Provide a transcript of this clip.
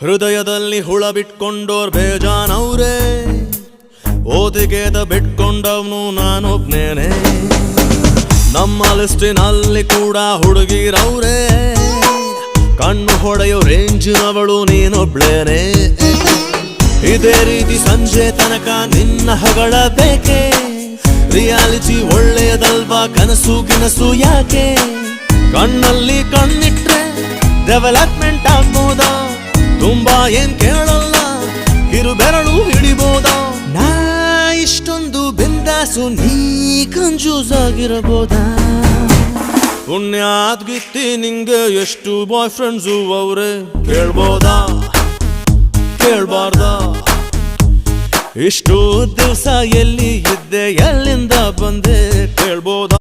ಹೃದಯದಲ್ಲಿ ಹುಳ ಬಿಟ್ಕೊಂಡೋರ್ ಬೇಜಾನವ್ರೆ, ಓದಿಗೆದ ಬಿಟ್ಕೊಂಡವ್ನು ನಾನೊಬ್ನೇನೆ. ನಮ್ಮ ಲಿಸ್ಟಿನಲ್ಲಿ ಕೂಡ ಹುಡುಗಿರವ್ರೆ, ಕಣ್ಣು ಹೊಡೆಯೋ ರೇಂಜಿನವಳು ನೀನೊಬ್ಳೇನೆ. ಇದೇ ರೀತಿ ಸಂಜೆ ತನಕ ನಿನ್ನ ಹೊಗಳಬೇಕೆ? ರಿಯಾಲಿಟಿ ಒಳ್ಳೆಯದಲ್ವಾ, ಕನಸು ಗಿನಸು ಯಾಕೆ? ಕಣ್ಣಲ್ಲಿ ಕಣ್ಣಿಟ್ರೆ ಡೆವಲಪ್ಮೆಂಟ್ ಆಗ್ಬೋದಾ? ತುಂಬಾ ಏನ್ ಕೇಳಲ್ಲ, ಕಿರುಬೆರಳು ಹಿಡಿಬೋದಾ? ನಾ ಇಷ್ಟೊಂದು ಬಿಂದಾಸು, ನೀ ಕಂಜೂಸ್ ಆಗಿರಬಹುದಾ? ಪುಣ್ಯಾದ್ಗಿತ್ತಿ ನಿಂಗೆ ಎಷ್ಟು ಬಾಯ್ ಫ್ರೆಂಡ್ಸು ಅವ್ರೆ, ಕೇಳ್ಬೋದಾ ಕೇಳ್ಬಾರ್ದ? ಇಷ್ಟು ದಿವಸ ಎಲ್ಲಿ ಇದ್ದೆ, ಎಲ್ಲಿಂದ ಬಂದೆ, ಕೇಳ್ಬೋದಾ?